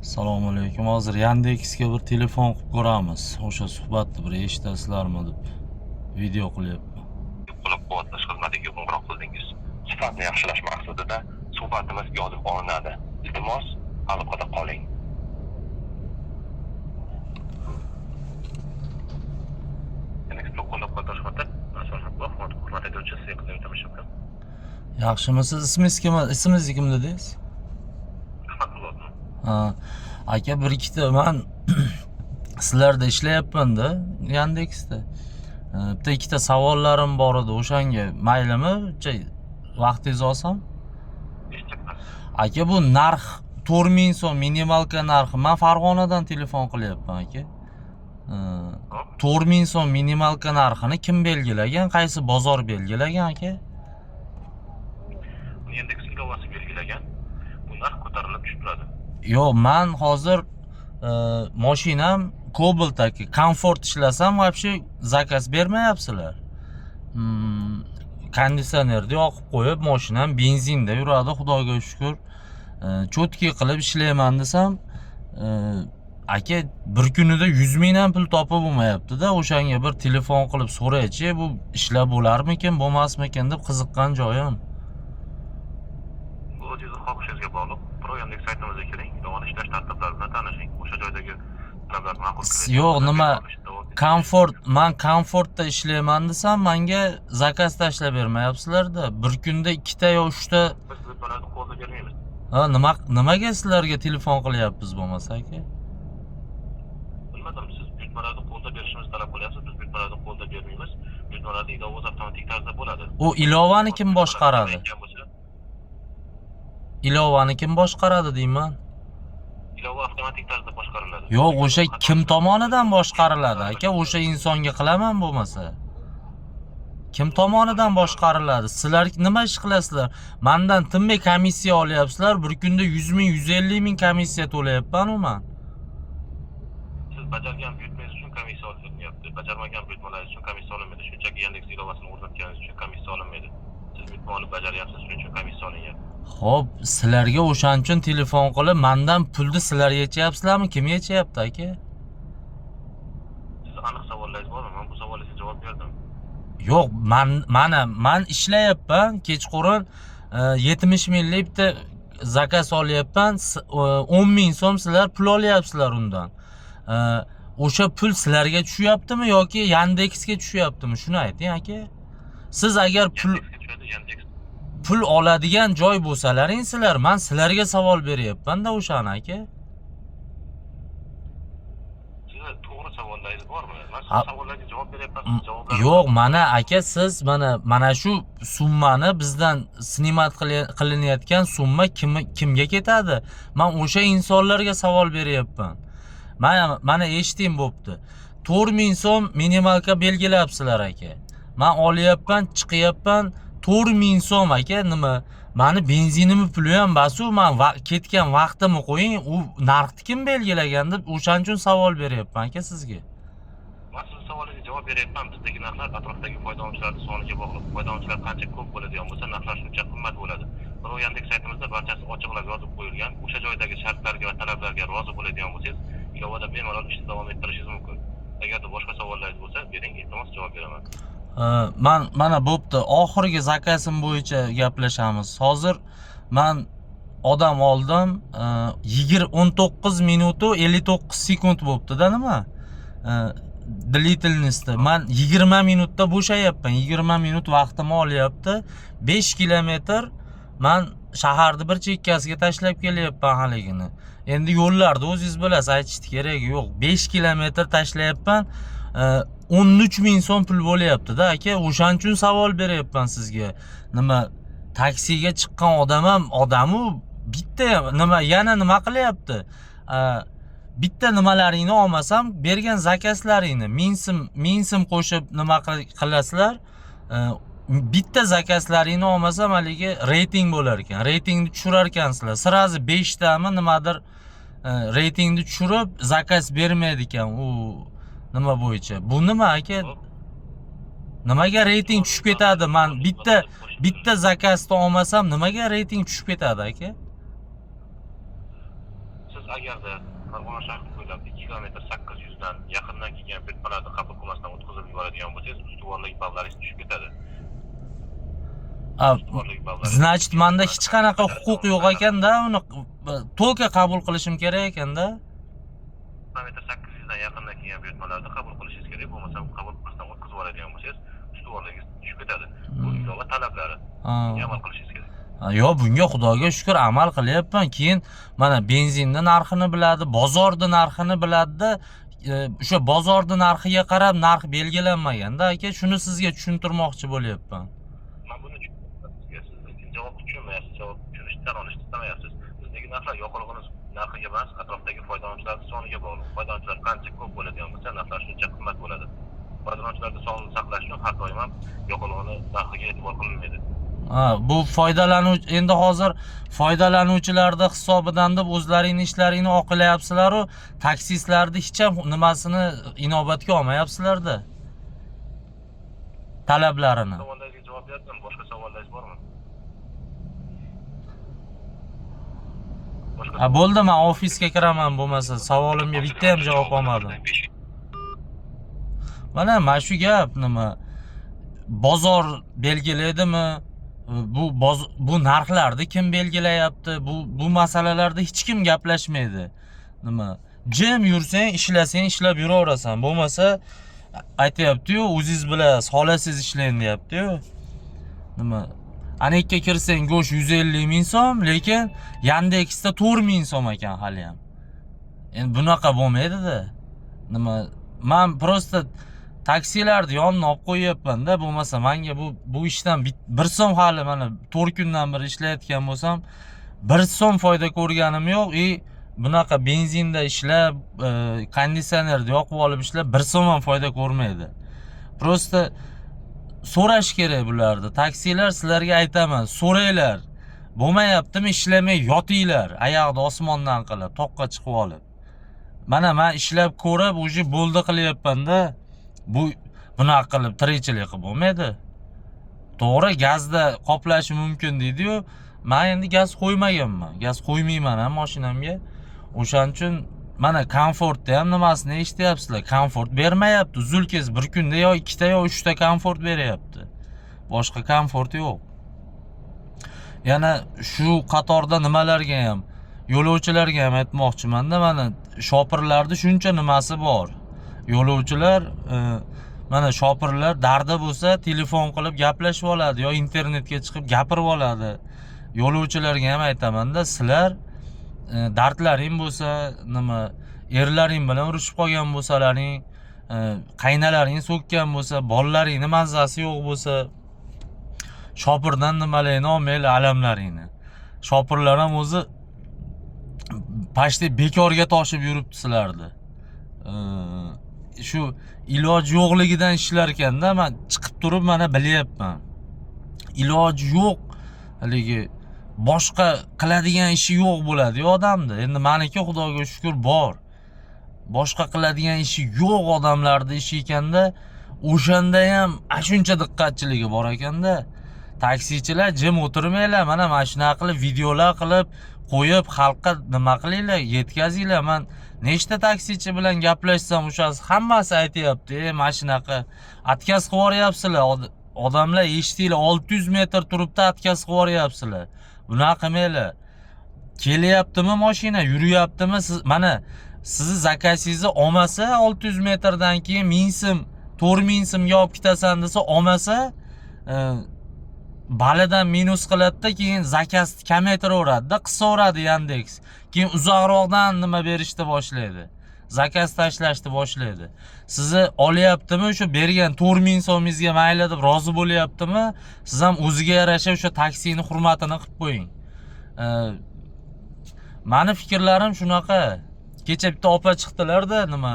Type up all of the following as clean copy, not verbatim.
Assalomu alaykum. Hozir Yandexga bir telefon qilib ko'ramiz. O'sha suhbatni bir eshitasizlarmi deb video qilyapman. Qo'llab-quvvatlash xizmatiga qo'ng'iroq qildingiz. Sifatni yaxshilash maqsadida suhbatimiz yozib olinadi. Iltimos, aloqada qoling. Yandexga qo'llab-quvvatlash xizmati xizmat etuvchi sektor yordamchisi. Yaxshimisiz? Ismingiz kim dedingiz? Ha, aka bir ikkita men sizlarda ishlayapman-da, Yandexda. Bitta ikkita savollarim bor edi. O'shanga maylimi? Vaqtingizni olsam? Aka bu narx 4000 so'm minimalka narxi. Men Farg'onadan telefon qilyapman aka. 4000 so'm minimalka narxini kim belgilagan? Qaysi bozor belgilagan aka? Yandex ilovasi belgilagan. Bu narx ko'tarilib tushib turadi. Yo'q, men hozir mashinam Cobalt aka, komfort ishlasam вообще zakaz bermayapsizlar. Konditsionerni yoqib qo'yib, mashinam benzinda yuradi, xudoga shukr. Cho'tki qilib ishlayman desam, aka bir kunida 100 ming ham pul topib bo'lmayapti-da. O'shanga bir telefon qilib so'raychi, bu ishlab bo'larmikin, bo'lmasmikin deb qiziqqan joyim. Bu o'zingiz xohishingizga bog'liq. Pro Yandex saytimizga kiring, ilovani ishlash tartiblari bilan tanishing. O'sha joydagi talablar ma'qul keladi. Yo'q, nima men komfortda ishlayman desam, menga zakaz tashlab bermayapsizlar-da. Bir kunda 2 ta yo 3 ta. Biz buyurtmalarni qo'lda bermaymiz. Ha, nimaga sizlarga telefon qilyapmiz bo'lmasa aka? Bilmadim, siz buyurtmalarni qo'lda berishimizni talab qilyapsiz. Biz buyurtmalarni qo'lda bermaymiz. Buyurtmalarni ilova o'z avtomatik tarzda bo'ladi. U ilovani kim boshqaradi? Ilovani kim boshqaradi deyman? Ilova avtomatik tarzda boshqariladi. Yo'q, o'sha kim tomonidan boshqariladi aka? O'sha insonga qilaman bo'lmasa. Kim tomonidan boshqariladi? Sizlar nima ish qilasizlar? Mendan tinmay komissiya olyapsizlar. Bir kunda 100 ming, 150 ming komissiya to'layapman-ku men. Siz bajargan buyurtmangiz uchun komissiya olinmayapti. Bajarmagan buyurtmalaringiz uchun komissiya olinmaydi. Shunchaki Yandex ilovasini o'rnatganingiz uchun komissiya olinmaydi. Siz buyurtmani bajaryapsiz, shuning uchun komissiya olinyapti. Xo'p, sizlarga o'shaning uchun telefon qilib, mendan pulni sizlar yechyapsizlarmi? Kim yechyapti aka? Siz aniq savollaringiz bormi? Men bu savolingizga javob berdim. Yo'q, men ishlayapman, kechqurun 70 minglik bitta zakaz olyapman. 10 ming so'm sizlar pul olyapsizlar undan. O'sha pul sizlarga tushyaptimi yoki Yandexga tushyaptimi? Shuni ayting aka. Siz agar pul oladigan joy bo'lsalaring sizlar, men sizlarga savol beryapman-da o'shani aka. Sizlar to'g'ri savollaringiz bormi? Men siz savollarga javob beryapman, javoblar. Yo'q, mana aka, siz mana shu summani bizdan snimat qilinayotgan summa kimga ketadi? Men o'sha insonlarga savol beryapman. Mana eshiting bo'pti. 4000 so'm minimalka belgilabsizlar aka. Men olyapman, chiqyapman 4000 so'm aka, nima? Meni benzinimni puli ham basu, men ketgan vaqtimni qo'ying, u narxni kim belgilagan deb o'shaning uchun savol beryapman aka sizga. Men siz savolingizga javob beryapman. Bizdagi narxlar atrofdagi foydalanuvchilarning soniga bog'liq. Foydalanuvchilar qancha ko'p bo'ladigan bo'lsa, narxlar shuncha qimmat bo'ladi. Pro Yandex saytimizda barchasi ochiqlab yozib qo'yilgan. O'sha joydagi shartlarga va talablarga rozi bo'ladigan bo'lsangiz, ilovada bemalol ishni davom ettirishingiz mumkin. Agarda boshqa savollaringiz bo'lsa, bering, iltimos javob beraman. Mana bo'pti. Oxirgi zakazim bo'yicha gaplashamiz. Hozir men odam oldim, 19 minutu 59 sekund bo'pti-da nima? Длительности. Men 20 minutda bo'shayapman. 20 minut vaqtimni olyapti. 5 kilometr men shaharni bir chekkasiga tashlab kelyapman haligini. Endi yo'llarda o'zingiz bilasiz, aytishni keragi yo'q. 5 kilometr tashlayapman. 13 ming so'm pul bo'layapti-da aka. O'shaning uchun savol beryapman sizga. Nima, taksiga chiqqan odam ham odamu, bitta nima qilyapti? Bitta nimalaringni olmasam, bergan zakazlaringni 1000 so'm qo'shib nima qilasizlar? Bitta zakazlaringni olmasam, haligi reyting bo'lar ekan. Reytingni tushirar ekansizlar. Sirazi 5 tami nimadir reytingni tushirib zakaz bermaydi ekan u nima bo'yicha. Bu nima aka? Nimaga reyting tushib ketadi? Men bitta zakazni olmasam nimaga reyting tushib ketadi aka? agarda Farg'ona shahri bo'ylab 2 kilometr 800 dan yaqindan kelgan buyurtmalarni qabul qilmasdan o'tkazib yuboradigan bo'lsangiz, ustuvorlik ballari tushib ketadi. Ustuvorlik ballari. Значит, menda hech qanaqa huquq yo'q ekanda, uni to'lka qabul qilishim kerak ekanda. Kilometr 800 dan yaqindan kelgan buyurtmalarni qabul qilishingiz kerak, bo'lmasa qabul qilmasdan o'tkazib yuboradigan bo'lsangiz, ustuvorligingiz tushib ketadi. Bu ilova talablari. Amal qilishingiz kerak. Yo'q, bunga Xudoga shukr amal qilyapman. Keyin mana benzinni narxini biladi, bozorda narxini biladi-da, o'sha bozorda narxiga qarab narx belgilanmaganda aka, shuni sizga tushuntirmoqchi bo'lyapman. Men buni tushunmayapsiz. Siz javob tushunmayapsiz, javob tushunishdan olishni istamayapsiz. Bizdagi narxlar yo'qolg'ini narxiga emas, atrofdagi foydalanuvchilarning soniga bog'liq. Foydalanuvchilar qancha ko'p bo'ladigan bo'lsa, narxlar shuncha qimmat bo'ladi. Foydalanuvchilarning sonini saqlash uchun har doim ham yo'qolg'ini narxiga e'tibor qilinmaydi. Bu foydalanuvchi endi hozir foydalanuvchilarda hisobidan deb o'zlaringning ishlaringni oqilayapsizlar-ku, taksistlarni hech ham nimasini inobatga olmayapsizlar-da. Talablarini. Savollaringizga javob berdim. Boshqa savollaringiz bormi? Bo'ldi, men ofisga kiraman, bo'lmasa savolimga bitta ham javob olmadim. Mana shu gap nima? Bozor belgilaydimi? Bu narxlarni kim belgilayapti? Bu masalalarda hech kim gaplashmaydi. Nima? Jim yursang, ishlasang, ishlab yuraverasan. Bo'lmasa aytayapti-yu, o'zingiz bilasiz, xolasiz ishlang deyapti-yu. Nima? Anekka kirsang go'sht 150 ming so'm, lekin Yandexda 4 ming so'm ekan hali ham. Endi bunaqa bo'lmaydi-da. Nima? Men prosta taksilarni yonina olib qo'yapman-da, bo'lmasa menga bu ishdan 1 so'm hali mana 4 kundan beri ishlayotgan bo'lsam 1 so'm foyda ko'rganim yo'q. Bunaqa benzinda ishlab, konditsionerni yoqib olib ishlab 1 so'm ham foyda ko'rmaydi. Prosta so'rash kerak bularni. Taksilar sizlarga aytaman, so'ranglar. Bo'lmayaptimi, ishlamay yotinglar, oyoqni osmondan qilib, toqqa chiqib olib. Mana men ishlab ko'rib, o'zi bo'ldi qilyapman-da. Bunaqa qilib tirikchilik qilib bo'lmaydi. To'g'ri, gazda qoplashi mumkin deydi-yu, men endi gaz qo'ymaganman. Gaz qo'ymayman ham mashinamga. O'shaning uchun mana komfortda ham nimasini eshityapsizlar. Komfort bermayapti. Zulkez bir kunda yo 2 ta yo 3 ta komfort beryapti. Boshqa komfort yo'q. Yana shu qatorda nimalarga ham, yo'lovchilarga ham aytmoqchiman-da, mana shopirlarda shuncha nimasi bor. Yo'lovchilar mana shopirlar dardi bo'lsa telefon qilib gaplashib oladi yo internetga chiqib gapirib oladi. Yo'lovchilarga ham aytaman-da, sizlar dardlaring bo'lsa, nima erlaring bilan urushib qolgan bo'lsalaring, qaynalaring so'kkan bo'lsa, bolalaringning mazasi yo'q bo'lsa, shopirdan nimalarni olmaylar, alamlaringni. Shopirlar ham o'zi pashta bekorga toshib yuribdi sizlarni. Shu iloj yo'qligidan ishlar ekanda, men chiqib turib mana bilyapman. Iloj yo'q, haligi boshqa qiladigan ishi yo'q bo'ladi-yu odamda. Endi meniki Xudoga shukr bor. Boshqa qiladigan ishi yo'q odamlarning ishi ekanda, o'shanda ham shuncha diqqatchiligi bor ekanda. Taksichilar jim o'tirmanglar, mana shunaqa qilib videolar qilib qo'yib xalqqa nima qilinglar, yetkazinglar. Men nechta taksichi bilan gaplashsam, o'shasi hammasi aytayapti, mana shunaqa atkaz qilib yuboryapsizlar. Odamlar eshitinglar, 600 metr turibdi atkaz qilib yuboryapsizlar. Bunaqa qilmanglar. Kelyaptimi mashina, yuryaptimi? Mana sizni zakasingizni olmasa 600 metrdan keyin 1000 so'm, 4000 so'mga olib ketasan desa, olmasa balidan minus qiladi-da, keyin zakasni kamaytiraveradi-da, qisaveradi Yandex. Keyin uzoqroqdan nima berishni boshlaydi. Zakas tashlashni boshlaydi. Sizni olyaptimi, o'sha bergan 4000 so'mingizga mayli deb rozi bo'lyaptimi? Siz ham o'ziga yarasha o'sha taksini hurmatini qilib qo'ying. Meni fikrlarim shunaqa. Kecha bitta opa chiqdilar-da, nima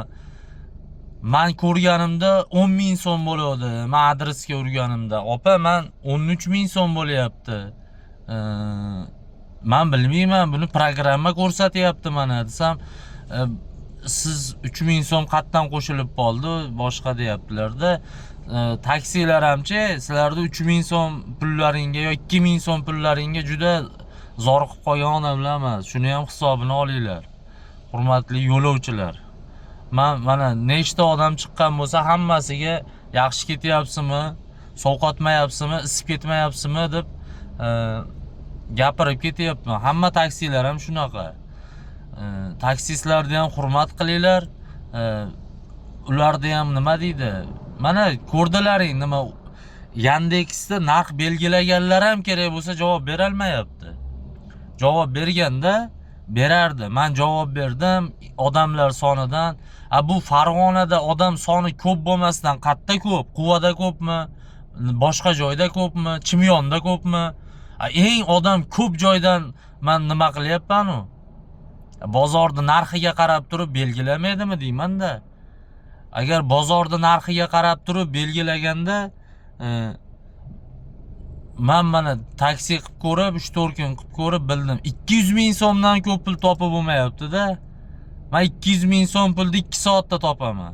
men ko'rganimda 10.000 so'm bo'ladi. Men adresga urganimda, opa, men 13.000 so'm bo'lyapti. Men bilmayman, buni programma ko'rsatyapti mana desam, siz 3000 so'm qatdan qo'shilib qoldi, boshqa deyaptilar-da. Taksilar hamchi sizlarda 3000 so'm pullaringga yo 2000 so'm pullaringga juda zor qilib qolgan odamlar emas. Shuni ham hisobini olinglar. hurmatli yo'lovchilar. Mana nechta odam chiqqan bo'lsa, hammasiga yaxshi ketyapsizmi, sovqotmayapsizmi, isib ketmayapsizmi deb gapirib ketyapman. Hamma taksilar ham shunaqa. Taksistlarni ham hurmat qilinglar. Ularda ham nima deydi? Mana ko'rdilaring nima Yandexda narx belgilaganlar ham kerak bo'lsa javob bera olmayapti. Javob berganda berardi. Men javob berdim odamlar sonidan. Bu Farg'onada odam soni ko'p bo'lmasdan qayerda ko'p? Quvada ko'pmi? Boshqa joyda ko'pmi? Chimyonda ko'pmi? Eng odam ko'p joydan men nima qilyapman-u? Bozorda narxiga qarab turib belgilamaydimi deyman-da. Agar bozorda narxiga qarab turib belgilaganda mana taksi qilib ko'rib, 3-4 kun qilib ko'rib bildim. 200 ming so'mdan ko'p pul topib bo'lmayapti-da. Men 200 ming so'm pulni 2 soatda topaman.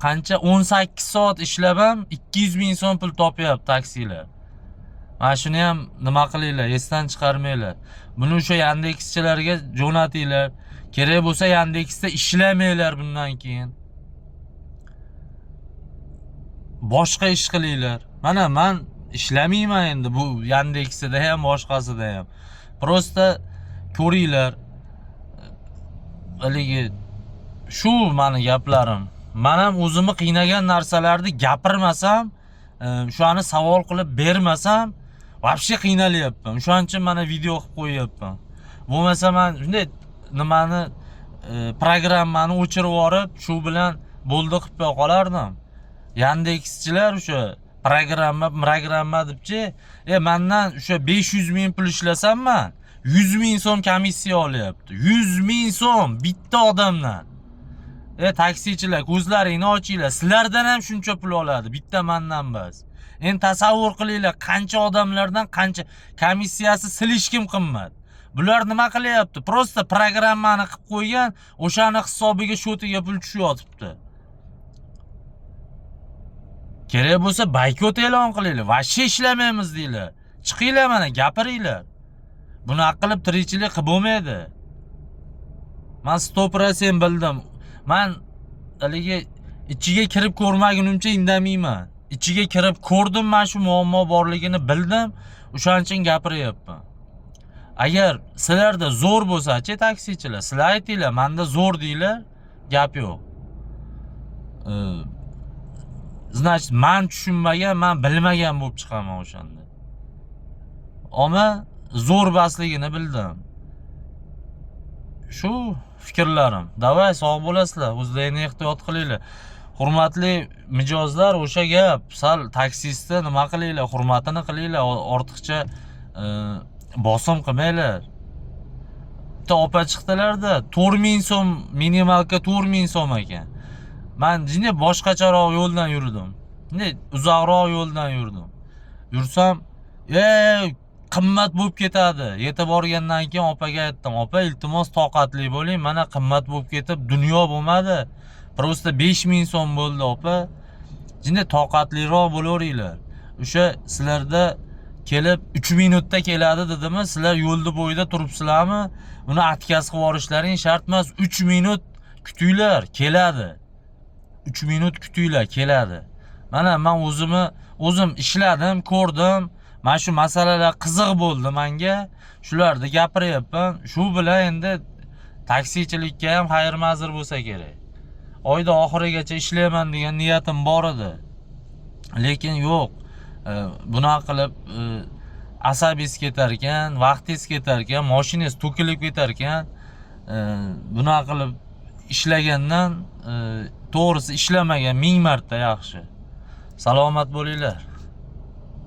Qancha 18 soat ishlab ham 200 ming so'm pul topyapti taksilar. Mana shuni ham nima qilinglar, esdan chiqarmanglar. Buni o'sha Yandexchilarga jo'natinglar. Kerak bo'lsa Yandexda ishlamanglar bundan keyin. Boshqa ish qilinglar. Mana men ishlamayman endi bu Yandexda ham boshqasida ham. Prosta ko'ringlar. Haligi shu meni gaplarim. Men ham o'zimni qiynagan narsalarni gapirmasam, shuni savol qilib bermasam, vobshe qiynalyapman. O'shaning uchun mana video qilib qo'yyapman. Bo'lmasa men shunday nimani programmani o'chirib yorib, shu bilan bo'ldi qilib qolardim. Yandexchilar o'sha programma debchi, mendan o'sha 500 ming pul ishlasam men 100 ming so'm komissiya olyapti. 100 ming so'm bitta odamdan. Taksichilar, ko'zlaringni ochinglar. Sizlardan ham shuncha pul oladi, bitta mendan emas. Endi tasavvur qilinglar, qancha odamlardan qancha komissiyasi silish kim qimmat. Bular nima qilyapti? Prosta programmani qilib qo'ygan, o'shani hisobiga shotiga pul tushib yotibdi. Kerak bo'lsa boykot e'lon qilinglar, vobshe ishlamaymiz deylar. Chiqinglar mana gapiringlar. Buni qilib tirikchilik qilib bo'lmaydi. Men 100% bildim. Men haligi ichiga kirib ko'rmagunimcha indamayman. Ichiga kirib ko'rdim, men shu muammo borligini bildim, o'shaning uchun gapiryapman. Agar sizlarda zo'r bo'lsa-chi taksichilar, sizlar aytinglar, menda zo'r deylar, gap yo'q. Значит, men tushunmagan, men bilmagan bo'lib chiqaman o'shanda. Ammo zo'r basligini bildim. Shu fikrlarim. Davay, sog' bo'lasizlar, o'zlaringizni ehtiyot qilinglar. Hurmatli mijozlar, o'sha gap, sal taksistni nima qilinglar, hurmatini qilinglar, ortiqcha bosim qilmanglar. Bitta opa chiqdilarda 4000 so'm, minimalka 4000 so'm ekan. Men jinni boshqacharoq yo'ldan yurdim. Jinni uzoqroq yo'ldan yurdim. Yursam, qimmat bo'lib ketadi. Yetib borgandan keyin opaga aytdim, "Opa, iltimos toqatli bo'ling, mana qimmat bo'lib ketib, dunyo bo'lmadi. Prosta 5000 so'm bo'ldi, opa. Jinni toqatliroq bo'laveringlar. O'sha sizlarda kelib 3 minutda keladi dedimi? Sizlar yo'lda bo'yida turibsizlarmi? Uni atkaz qilib yuborishlaring shart emas. 3 minut kutinglar, keladi. 3 minut kutinglar, keladi." Mana men o'zim ishladim, ko'rdim. Mana shu masalalar qiziq bo'ldi menga. Shularni gapiryapman. Shu bilan endi taksichilikka ham xayr-mazir bo'lsa kerak. Oyda oxirigacha ishlayman degan niyatim bor edi. Lekin yo'q. Bunaqa qilib asabingiz ketar ekan, vaqtingiz ketar ekan, mashinangiz to'kilib ketar ekan. Bunaqa qilib ishlagandan to'g'risi ishlamagan 1000 marta yaxshi. Salomat bo'linglar.